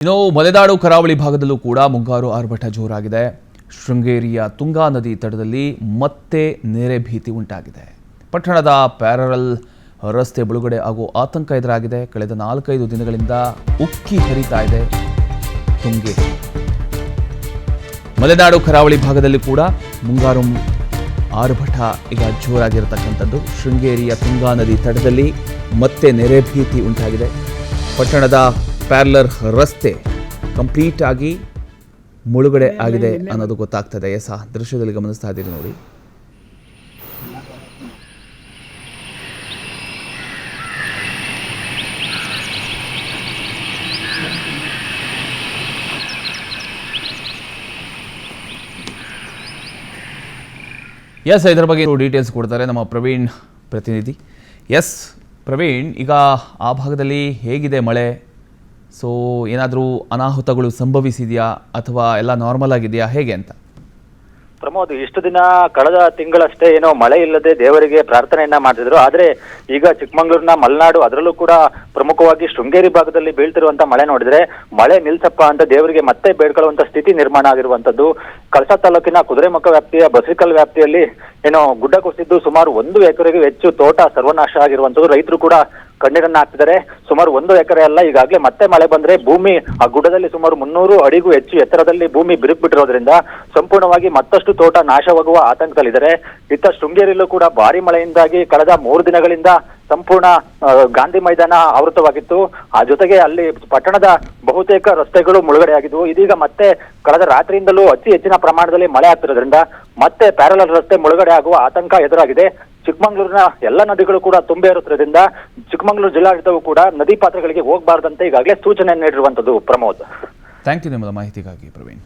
ಇನ್ನು ಮಲೆನಾಡು ಕರಾವಳಿ ಭಾಗದಲ್ಲೂ ಕೂಡ ಮುಂಗಾರು ಆರ್ಭಟ ಜೋರಾಗಿದೆ. ಶೃಂಗೇರಿಯ ತುಂಗಾ ನದಿ ತಟದಲ್ಲಿ ಮತ್ತೆ ನೆರೆ ಭೀತಿ ಉಂಟಾಗಿದೆ. ಪಟ್ಟಣದ ಪ್ಯಾರಲಲ್ ರಸ್ತೆ ಮುಳುಗಡೆ ಆಗುವ ಆತಂಕ ಎದುರಾಗಿದೆ. ಕಳೆದ 4-5 ದಿನಗಳಿಂದ ಉಕ್ಕಿ ಹರಿತಾ ಇದೆ ತುಂಗೆ. ಮಲೆನಾಡು ಕರಾವಳಿ ಭಾಗದಲ್ಲಿ ಕೂಡ ಮುಂಗಾರು ಆರ್ಭಟ ಈಗ ಜೋರಾಗಿರತಕ್ಕಂಥದ್ದು. ಶೃಂಗೇರಿಯ ತುಂಗಾ ನದಿ ತಟದಲ್ಲಿ ಮತ್ತೆ ನೆರೆ ಭೀತಿ ಉಂಟಾಗಿದೆ. ಪಟ್ಟಣದ ಪ್ಯಾರಲರ್ ರಸ್ತೆ ಕಂಪ್ಲೀಟ್ ಆಗಿ ಮುಳುಗಡೆ ಆಗಿದೆ ಅನ್ನೋದು ಗೊತ್ತಾಗ್ತದೆ. ದೃಶ್ಯದಲ್ಲಿ ಗಮನಿಸ್ತಾ ಇದ್ದೀರಿ ನೋಡಿ. ಇದರ ಬಗ್ಗೆ ಡೀಟೇಲ್ಸ್ ಕೊಡ್ತಾರೆ ನಮ್ಮ ಪ್ರವೀಣ್ ಪ್ರತಿನಿಧಿ. ಪ್ರವೀಣ್, ಈಗ ಆ ಭಾಗದಲ್ಲಿ ಹೇಗಿದೆ ಮಳೆ? ಸೊ ಏನಾದರೂ ಅನಾಹುತಗಳು ಸಂಭವಿಸಿದೆಯಾ ಅಥವಾ ಎಲ್ಲ ನಾರ್ಮಲ್ ಆಗಿದೆಯಾ, ಹೇಗೆ ಅಂತ? ಪ್ರಮೋದ್, ಇಷ್ಟು ದಿನ ಕಳೆದ ತಿಂಗಳಷ್ಟೇ ಏನೋ ಮಳೆ ಇಲ್ಲದೆ ದೇವರಿಗೆ ಪ್ರಾರ್ಥನೆಯನ್ನ ಮಾಡ್ತಿದ್ರು. ಆದ್ರೆ ಈಗ ಚಿಕ್ಕಮಗಳೂರಿನ ಮಲೆನಾಡು, ಅದರಲ್ಲೂ ಕೂಡ ಪ್ರಮುಖವಾಗಿ ಶೃಂಗೇರಿ ಭಾಗದಲ್ಲಿ ಬೀಳ್ತಿರುವಂತ ಮಳೆ ನೋಡಿದ್ರೆ ಮಳೆ ನಿಲ್ಸಪ್ಪ ಅಂತ ದೇವರಿಗೆ ಮತ್ತೆ ಬೇಡ್ಕೊಳ್ಳುವಂತ ಸ್ಥಿತಿ ನಿರ್ಮಾಣ ಆಗಿರುವಂತದ್ದು. ಕಳಸಾ ತಾಲೂಕಿನ ಕುದುರೆಮುಖ ವ್ಯಾಪ್ತಿಯ ಬಸರಿಕಲ್ ವ್ಯಾಪ್ತಿಯಲ್ಲಿ ಏನೋ ಗುಡ್ಡ ಕುಸಿದ್ದು ಸುಮಾರು 1 ಎಕರೆಗೂ ಹೆಚ್ಚು ತೋಟ ಸರ್ವನಾಶ ಆಗಿರುವಂತದ್ದು. ರೈತರು ಕೂಡ ಕಣ್ಣೀರನ್ನ ಹಾಕ್ತಿದ್ದಾರೆ. ಸುಮಾರು 1 ಎಕರೆ ಅಲ್ಲ, ಈಗಾಗಲೇ ಮತ್ತೆ ಮಳೆ ಬಂದ್ರೆ ಭೂಮಿ ಆ ಗುಡ್ಡದಲ್ಲಿ ಸುಮಾರು 300 ಅಡಿಗೂ ಹೆಚ್ಚು ಎತ್ತರದಲ್ಲಿ ಭೂಮಿ ಬಿರುಕ್ಬಿಟ್ಟಿರೋದ್ರಿಂದ ಸಂಪೂರ್ಣವಾಗಿ ಮತ್ತಷ್ಟು ತೋಟ ನಾಶವಾಗುವ ಆತಂಕದಲ್ಲಿದ್ದಾರೆ. ಇತ್ತ ಶೃಂಗೇರಿಯಲ್ಲೂ ಕೂಡ ಭಾರಿ ಮಳೆಯಿಂದಾಗಿ ಕಳೆದ 3 ದಿನಗಳಿಂದ ಸಂಪೂರ್ಣ ಗಾಂಧಿ ಮೈದಾನ ಆವೃತವಾಗಿತ್ತು. ಆ ಜೊತೆಗೆ ಅಲ್ಲಿ ಪಟ್ಟಣದ ಬಹುತೇಕ ರಸ್ತೆಗಳು ಮುಳುಗಡೆಯಾಗಿದ್ವು. ಇದೀಗ ಮತ್ತೆ ಕಳೆದ ರಾತ್ರಿಯಿಂದಲೂ ಅತಿ ಹೆಚ್ಚಿನ ಪ್ರಮಾಣದಲ್ಲಿ ಮಳೆ ಆಗ್ತಿರೋದ್ರಿಂದ ಮತ್ತೆ ಪ್ಯಾರಲಲ್ ರಸ್ತೆ ಮುಳುಗಡೆ ಆಗುವ ಆತಂಕ ಎದುರಾಗಿದೆ. ಚಿಕ್ಕಮಗಳೂರಿನ ಎಲ್ಲ ನದಿಗಳು ಕೂಡ ತುಂಬಿ ಇರುತ್ತಿರೋದ್ರಿಂದ ಚಿಕ್ಕಮಗಳೂರು ಜಿಲ್ಲಾಡಳಿತವು ಕೂಡ ನದಿ ಪಾತ್ರಗಳಿಗೆ ಹೋಗಬಾರದಂತೆ ಈಗಾಗಲೇ ಸೂಚನೆ ನೀಡಿರುವಂತದ್ದು. ಪ್ರಮೋದ್, ಥ್ಯಾಂಕ್ ಯು ನಿಮ್ಮದ ಮಾಹಿತಿಗಾಗಿ ಪ್ರವೀಣ್.